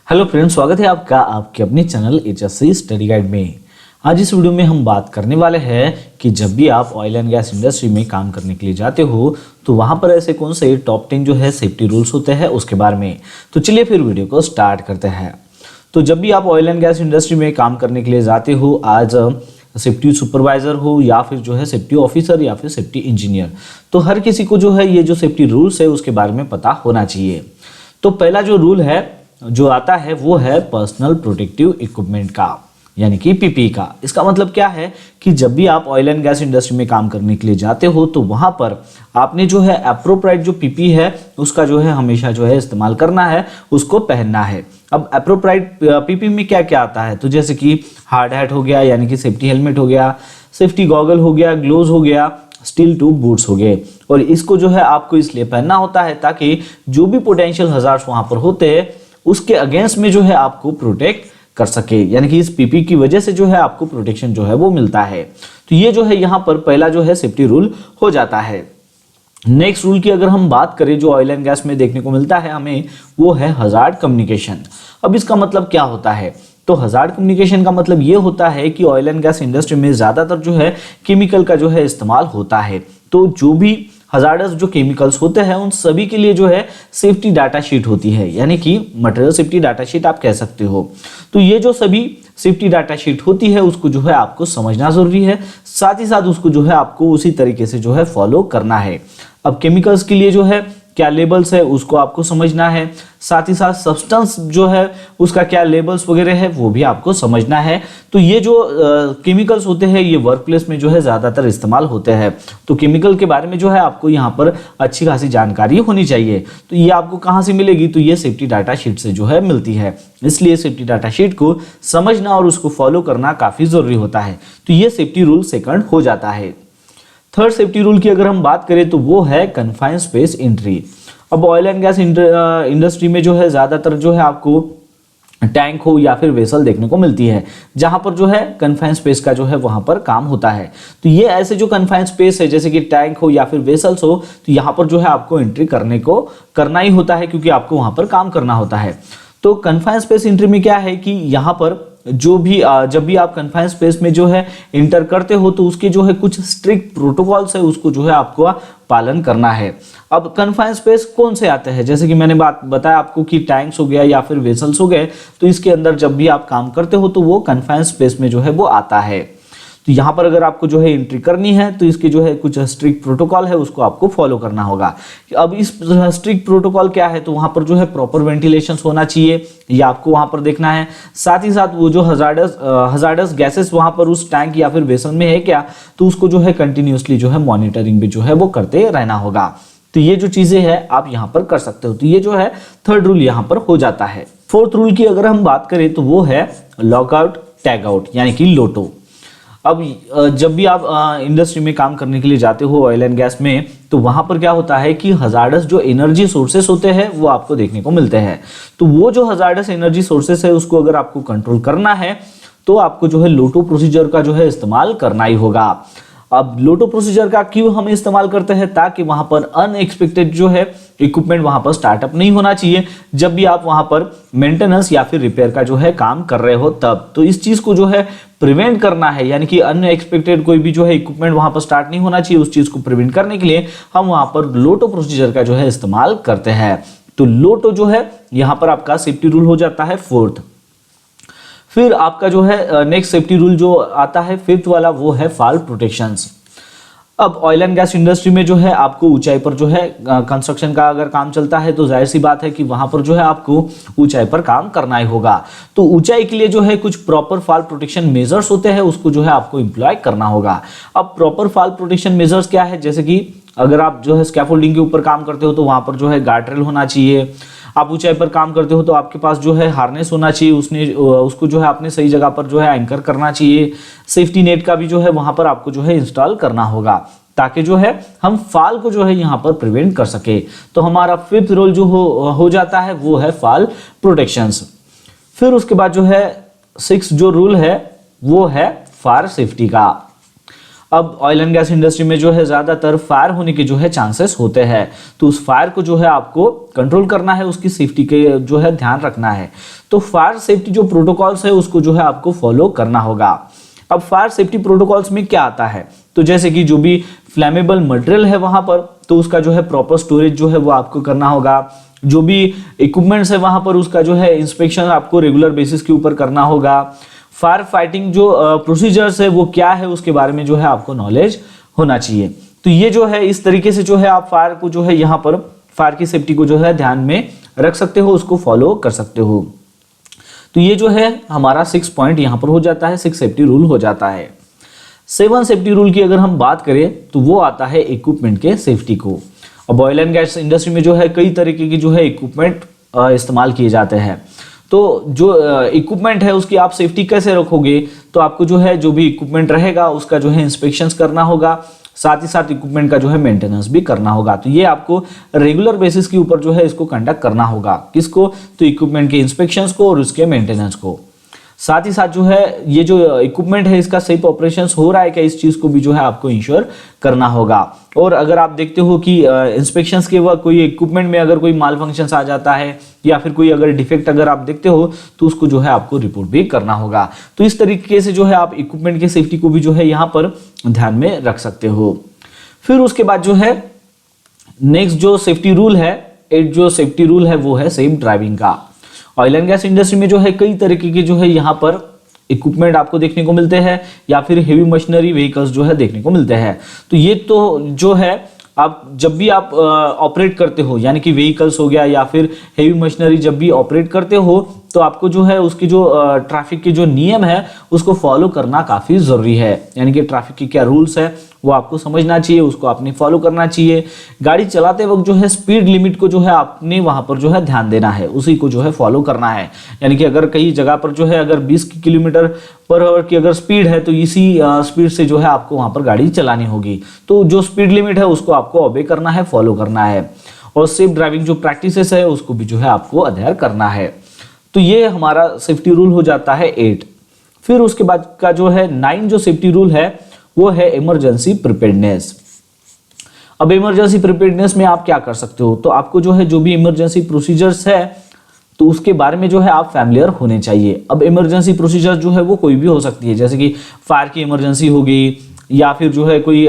Hello friends, स्वागत है आपका आपके अपने चैनल HSC स्टडी गाइड में। आज इस वीडियो में हम बात करने वाले हैं कि जब भी आप ऑयल एंड गैस इंडस्ट्री में काम करने के लिए जाते हो तो वहां पर ऐसे कौन से टॉप 10 जो है सेफ्टी रूल्स होते हैं उसके बारे में। तो चलिए फिर वीडियो को स्टार्ट करते हैं। तो जब भी आप ऑयल एंड गैस इंडस्ट्री में काम करने के लिए जाते हो, आज सेफ्टी सुपरवाइजर हो या फिर जो है सेफ्टी ऑफिसर या फिर सेफ्टी इंजीनियर, तो हर किसी को जो है ये जो सेफ्टी रूल्स है उसके बारे में पता होना चाहिए। तो पहला जो रूल है जो आता है वो है पर्सनल प्रोटेक्टिव इक्विपमेंट का, यानी कि पीपी का। इसका मतलब क्या है कि जब भी आप ऑयल एंड गैस इंडस्ट्री में काम करने के लिए जाते हो तो वहां पर आपने जो है एप्रोप्राइट जो पीपी है उसका जो है हमेशा जो है इस्तेमाल करना है, उसको पहनना है। अब एप्रोप्राइट पीपी में क्या क्या आता है, तो जैसे कि हार्ड हैट हो गया यानी कि सेफ्टी हेलमेट हो गया, सेफ्टी गॉगल हो गया, ग्लोव्स हो गया, स्टील ट्यूब बूट्स हो गए। और इसको जो है आपको इसलिए पहनना होता है ताकि जो भी पोटेंशियल हजार्ड्स वहां पर होते हैं उसके अगेंस्ट में जो है आपको प्रोटेक्ट कर सके, यानी कि इस पीपी की वजह से जो है आपको प्रोटेक्शन जो है वो मिलता है। तो ये जो है यहाँ पर पहला जो है सेफ्टी रूल हो जाता है। नेक्स्ट रूल की अगर हम बात करें जो ऑयल एंड गैस में देखने को मिलता है हमें, वो है हजार्ड कम्युनिकेशन। अब इसका मतलब क्या होता है, तो हजार्ड कम्युनिकेशन का मतलब ये होता है कि ऑयल एंड गैस इंडस्ट्री में ज्यादातर जो है केमिकल का जो है इस्तेमाल होता है। तो जो भी हजार्डस जो केमिकल्स होते हैं उन सभी के लिए जो है सेफ्टी डाटा शीट होती है, यानी कि मटेरियल सेफ्टी डाटा शीट आप कह सकते हो। तो ये जो सभी सेफ्टी डाटा शीट होती है उसको जो है आपको समझना जरूरी है, साथ ही साथ उसको जो है आपको उसी तरीके से जो है फॉलो करना है। अब केमिकल्स के लिए जो है क्या लेबल्स है उसको आपको समझना है, साथ ही साथ सब्सटेंस जो है उसका क्या लेबल्स वगैरह है वो भी आपको समझना है। तो ये जो केमिकल्स होते हैं ये वर्क प्लेस में जो है ज़्यादातर इस्तेमाल होते हैं। तो केमिकल के बारे में जो है आपको यहाँ पर अच्छी खासी जानकारी होनी चाहिए। तो ये आपको कहाँ से मिलेगी, तो ये सेफ्टी डाटा शीट से जो है मिलती है। इसलिए सेफ्टी डाटा शीट को समझना और उसको फॉलो करना काफ़ी ज़रूरी होता है। तो ये सेफ्टी रूल सेकंड हो जाता है। थर्ड सेफ्टी रूल की अगर हम बात करें तो वो है कन्फाइंड स्पेस एंट्री। अब ऑयल एंड गैस इंडस्ट्री में जो है ज़्यादातर जो है आपको टैंक हो या फिर वेसल देखने को मिलती है जहां पर जो है कन्फाइंड स्पेस का जो है वहां पर काम होता है। तो ये ऐसे जो कन्फाइंड स्पेस है जैसे कि टैंक हो या फिर वेसल्स हो, तो यहां पर जो है आपको एंट्री करना ही होता है क्योंकि आपको वहां पर काम करना होता है। तो कन्फाइंड स्पेस एंट्री में क्या है कि यहाँ पर जो भी जब भी आप कन्फाइंड स्पेस में जो है इंटर करते हो तो उसके जो है कुछ स्ट्रिक्ट प्रोटोकॉल्स है उसको जो है आपको पालन करना है। अब कन्फाइंड स्पेस कौन से आते हैं, जैसे कि मैंने बात बताया आपको कि टैंक्स हो गया या फिर वेसल्स हो गए, तो इसके अंदर जब भी आप काम करते हो तो वो कन्फाइंड स्पेस में जो है वो आता है। तो यहाँ पर अगर आपको जो है एंट्री करनी है तो इसके जो है कुछ स्ट्रिक्ट प्रोटोकॉल है उसको आपको फॉलो करना होगा। अब इस स्ट्रिक्ट प्रोटोकॉल क्या है, तो वहाँ पर जो है प्रॉपर वेंटिलेशन होना चाहिए, ये आपको वहाँ पर देखना है। साथ ही साथ वो जो हजार्डस गैसेस वहाँ पर उस टैंक या फिर वेसल में है क्या, तो उसको जो है कंटिन्यूसली जो है मॉनिटरिंग भी जो है वो करते रहना होगा। तो ये जो चीजें हैं आप यहाँ पर कर सकते हो। तो ये जो है थर्ड रूल यहाँ पर हो जाता है। फोर्थ रूल की अगर हम बात करें तो वो है लॉकआउट टैग आउट, यानी कि लोटो। अब जब भी आप इंडस्ट्री में काम करने के लिए जाते हो ऑयल एंड गैस में, तो वहां पर क्या होता है कि हजार्डस जो एनर्जी सोर्सेस होते हैं वो आपको देखने को मिलते हैं। तो वो जो हजार्डस एनर्जी सोर्सेस है उसको अगर आपको कंट्रोल करना है तो आपको जो है लोटो प्रोसीजर का जो है इस्तेमाल करना ही होगा। अब लोटो प्रोसीजर का क्यों हम इस्तेमाल करते हैं, ताकि वहां पर अनएक्सपेक्टेड जो है इक्विपमेंट वहां पर स्टार्टअप नहीं होना चाहिए जब भी आप वहां पर मेंटेनेंस या फिर रिपेयर का जो है काम कर रहे हो तब। तो इस चीज को जो है प्रिवेंट करना है, यानी कि अनएक्सपेक्टेड कोई भी जो है इक्विपमेंट वहां पर स्टार्ट नहीं होना चाहिए, उस चीज को प्रिवेंट करने के लिए हम वहां पर लोटो प्रोसीजर का जो है इस्तेमाल करते हैं। तो लोटो जो है यहाँ पर आपका सेफ्टी रूल हो जाता है फोर्थ। फिर आपका जो है नेक्स्ट सेफ्टी रूल जो आता है फिफ्थ वाला, वो है फॉल प्रोटेक्शंस। अब ऑयल एंड गैस इंडस्ट्री में जो है आपको ऊंचाई पर जो है कंस्ट्रक्शन का अगर काम चलता है तो जाहिर सी बात है कि वहां पर जो है आपको ऊंचाई पर काम करना ही होगा। तो ऊंचाई के लिए जो है कुछ प्रॉपर फॉल प्रोटेक्शन मेजर्स होते हैं उसको जो है आपको इंप्लॉय करना होगा। अब प्रॉपर फॉल प्रोटेक्शन मेजर्स क्या है, जैसे कि अगर आप जो है स्कैफोल्डिंग के ऊपर काम करते हो तो वहां पर जो है गार्डरेल होना चाहिए। आप ऊंचाई पर काम करते हो तो आपके पास जो है हार्नेस होना चाहिए, उसको जो है आपने सही जगह पर जो है एंकर करना चाहिए। सेफ्टी नेट का भी जो है वहां पर आपको जो है इंस्टॉल करना होगा ताकि जो है हम फॉल को जो है यहाँ पर प्रिवेंट कर सके। तो हमारा फिफ्थ रूल जो हो जाता है वो है फॉल प्रोटेक्शंस। फिर उसके बाद जो है सिक्स जो रूल है वो है फायर सेफ्टी का। अब ऑयल एंड गैस इंडस्ट्री में जो है ज्यादातर फायर होने के जो है चांसेस होते हैं, तो उस फायर को जो है आपको कंट्रोल करना है, उसकी सेफ्टी के जो है ध्यान रखना है। तो फायर सेफ्टी जो प्रोटोकॉल्स है उसको जो है आपको फॉलो करना होगा। अब फायर सेफ्टी प्रोटोकॉल्स में क्या आता है, तो जैसे कि जो भी फ्लैमेबल मटेरियल है वहां पर, तो उसका जो है प्रॉपर स्टोरेज जो है वो आपको करना होगा। जो भी इक्विपमेंट्स है वहां पर उसका जो है इंस्पेक्शन आपको रेगुलर बेसिस के ऊपर करना होगा। फायर फाइटिंग जो प्रोसीजर्स है वो क्या है उसके बारे में जो है आपको नॉलेज होना चाहिए। तो ये जो है इस तरीके से जो है आप फायर को जो है यहाँ पर फायर की सेफ्टी को जो है ध्यान में रख सकते हो, उसको फॉलो कर सकते हो। तो ये जो है हमारा 6 पॉइंट यहाँ पर हो जाता है, 6 सेफ्टी रूल हो जाता है। 7 सेफ्टी रूल की अगर हम बात करें तो वो आता है इक्विपमेंट के सेफ्टी को। अब ऑयल एंड गैस इंडस्ट्री में जो है कई तरीके की जो है इक्विपमेंट इस्तेमाल किए जाते हैं। तो जो इक्विपमेंट है उसकी आप सेफ्टी कैसे रखोगे, तो आपको जो है जो भी इक्विपमेंट रहेगा उसका जो है इंस्पेक्शंस करना होगा, साथ ही साथ इक्विपमेंट का जो है मेंटेनेंस भी करना होगा। तो ये आपको रेगुलर बेसिस के ऊपर जो है इसको कंडक्ट करना होगा। किसको, तो इक्विपमेंट के इंस्पेक्शंस को और उसके मेंटेनेंस को। साथ ही साथ जो है ये जो इक्विपमेंट है इसका सही ऑपरेशंस हो रहा है क्या, इस चीज को भी जो है आपको इंश्योर करना होगा। और अगर आप देखते हो कि इंस्पेक्शंस के वक्त कोई इक्विपमेंट में अगर कोई माल फंक्शंस आ जाता है या फिर कोई अगर डिफेक्ट अगर आप देखते हो तो उसको जो है आपको रिपोर्ट भी करना होगा। तो इस तरीके से जो है आप इक्विपमेंट की सेफ्टी को भी जो है यहाँ पर ध्यान में रख सकते हो। फिर उसके बाद जो है नेक्स्ट जो सेफ्टी रूल है, 8 जो सेफ्टी रूल है वो है सेफ ड्राइविंग का। ऑयल एंड गैस इंडस्ट्री में जो है कई तरीके के जो है यहाँ पर इक्विपमेंट आपको देखने को मिलते हैं या फिर हेवी मशीनरी व्हीकल्स जो है देखने को मिलते हैं। तो ये तो जो है आप जब भी आप ऑपरेट करते हो, यानी कि व्हीकल्स हो गया या फिर हेवी मशीनरी जब भी ऑपरेट करते हो तो आपको जो है उसकी जो ट्रैफिक के जो नियम है उसको फॉलो करना काफ़ी ज़रूरी है। यानी कि ट्रैफिक के क्या रूल्स है वो आपको समझना चाहिए, उसको आपने फॉलो करना चाहिए। गाड़ी चलाते वक्त जो है स्पीड लिमिट को जो है आपने वहाँ पर जो है ध्यान देना है, उसी को जो है फॉलो करना है। यानी कि अगर कई जगह पर जो है अगर 20 किलोमीटर पर आवर की अगर स्पीड है तो इसी स्पीड से जो है आपको वहाँ पर गाड़ी चलानी होगी। तो जो स्पीड लिमिट है उसको आपको ऑबे करना है, फॉलो करना है। और सेफ ड्राइविंग जो प्रैक्टिसेस है उसको भी जो है आपको अध्ययन करना है। तो ये हमारा सेफ्टी रूल हो जाता है 8। फिर उसके बाद का जो है 9 जो सेफ्टी रूल है वो है इमरजेंसी प्रिपेयर्डनेस। अब इमरजेंसी प्रिपेयर्डनेस में आप क्या कर सकते हो, तो आपको जो है जो भी इमरजेंसी प्रोसीजर्स है तो उसके बारे में जो है आप फैमिलियर होने चाहिए। अब इमरजेंसी प्रोसीजर जो है वो कोई भी हो सकती है, जैसे कि फायर की इमरजेंसी होगी या फिर जो है कोई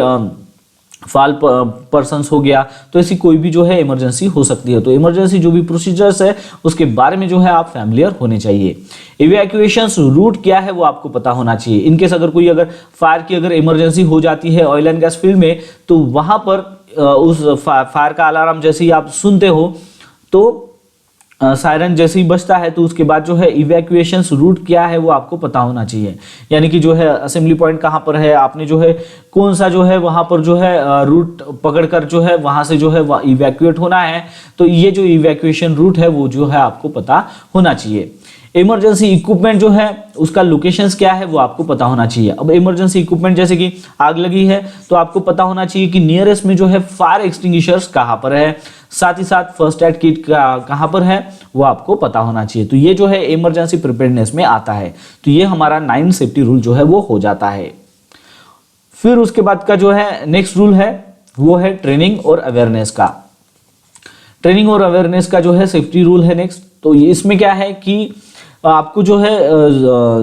फाल पर्सन्स हो गया, तो ऐसी कोई भी जो है इमरजेंसी हो सकती है। तो इमरजेंसी जो भी प्रोसीजर्स है उसके बारे में जो है आप फैमिलियर होने चाहिए। इवैक्यूएशंस रूट क्या है वो आपको पता होना चाहिए। इनकेस अगर कोई अगर फायर की अगर इमरजेंसी हो जाती है ऑयल एंड गैस फील्ड में, तो वहां पर उस फायर का अलार्म जैसे ही आप सुनते हो तो सायरन जैसे ही बजता है तो उसके बाद जो है इवैक्यूएशंस रूट क्या है वो आपको पता होना चाहिए। यानी कि जो है असेंबली पॉइंट कहाँ पर है, आपने जो है कौन सा जो है वहां पर जो है रूट पकड़कर जो है वहां से जो है इवैक्यूएट होना है। तो ये जो इवैक्यूएशन रूट है वो जो है आपको पता होना चाहिए। इमरजेंसी इक्विपमेंट जो है उसका लोकेशंस क्या है वो आपको पता होना चाहिए। अब इमरजेंसी इक्विपमेंट जैसे कि आग लगी है तो आपको पता होना चाहिए कि नियरेस्ट में जो है फायर एक्सटिंग्विशर्स कहाँ पर है, साथ ही साथ फर्स्ट एड किट कहाँ पर है वो आपको पता होना चाहिए। तो ये जो है इमरजेंसी प्रिपेयर्डनेस में आता है। तो ये हमारा 9 सेफ्टी रूल जो है वो हो जाता है। फिर उसके बाद का जो है नेक्स्ट रूल है वो है ट्रेनिंग और अवेयरनेस का। ट्रेनिंग और अवेयरनेस का जो है सेफ्टी रूल है नेक्स्ट। तो इसमें क्या है कि आपको जो है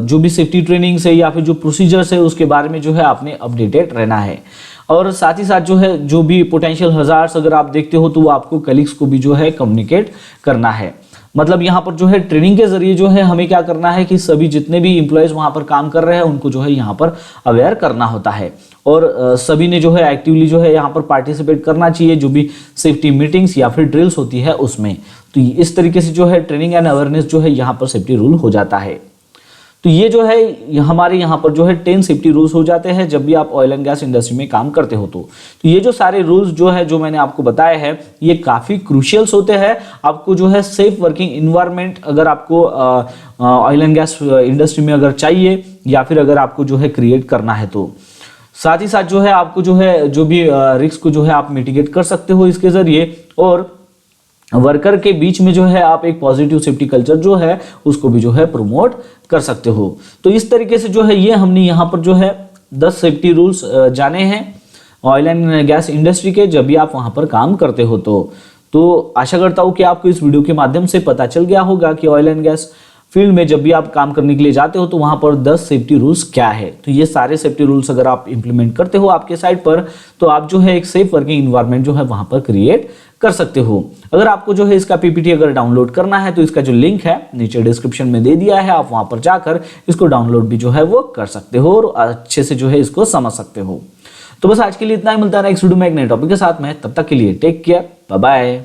जो भी सेफ्टी ट्रेनिंग से या फिर जो प्रोसीजर्स है उसके बारे में जो है आपने अपडेटेड रहना है। और साथ ही साथ जो है जो भी पोटेंशियल हजार्ड्स अगर आप देखते हो तो वो आपको कलीग्स को भी जो है कम्युनिकेट करना है। मतलब यहाँ पर जो है ट्रेनिंग के जरिए जो है हमें क्या करना है कि सभी जितने भी एम्प्लॉयज वहाँ पर काम कर रहे हैं उनको जो है यहाँ पर अवेयर करना होता है। और सभी ने जो है एक्टिवली जो है यहाँ पर पार्टिसिपेट करना चाहिए जो भी सेफ्टी मीटिंग्स या फिर ड्रिल्स होती है उसमें। तो इस तरीके से जो है ट्रेनिंग एंड अवेयरनेस जो है यहाँ पर सेफ्टी रूल हो जाता है। तो ये जो है हमारे यहाँ पर जो है 10 सेफ्टी रूल्स हो जाते हैं जब भी आप ऑयल एंड गैस इंडस्ट्री में काम करते हो। तो ये जो सारे रूल्स जो है जो मैंने आपको बताए हैं ये काफ़ी क्रूशियल्स होते हैं। आपको जो है सेफ वर्किंग इन्वायरमेंट अगर आपको ऑयल एंड गैस इंडस्ट्री में अगर चाहिए या फिर अगर आपको जो है क्रिएट करना है तो साथ ही साथ जो है आपको जो है जो भी रिस्क को जो है आप मिटिगेट कर सकते हो इसके जरिए। और वर्कर के बीच में जो है आप एक पॉजिटिव सेफ्टी कल्चर जो है उसको भी जो है प्रमोट कर सकते हो। तो इस तरीके से जो है ये हमने यहाँ पर जो है 10 सेफ्टी रूल्स जाने हैं ऑयल एंड गैस इंडस्ट्री के, जब भी आप वहां पर काम करते हो तो आशा करता हूं कि आपको इस वीडियो के माध्यम से पता चल गया होगा कि ऑयल एंड गैस फील्ड में जब भी आप काम करने के लिए जाते हो तो वहां पर 10 सेफ्टी रूल्स क्या है। तो ये सारे सेफ्टी रूल्स अगर आप इंप्लीमेंट करते हो आपके साइट पर तो आप जो है एक सेफ वर्किंग इन्वायरमेंट जो है वहां पर क्रिएट कर सकते हो। अगर आपको जो है इसका पीपीटी अगर डाउनलोड करना है तो इसका जो लिंक है नीचे डिस्क्रिप्शन में दे दिया है, आप वहां पर जाकर इसको डाउनलोड भी जो है वो कर सकते हो और अच्छे से जो है इसको समझ सकते हो। तो बस आज के लिए इतना ही, मिलता है नेक्स्ट वीडियो में एक नए टॉपिक के साथ में, तब तक के लिए टेक केयर, बाय बाय।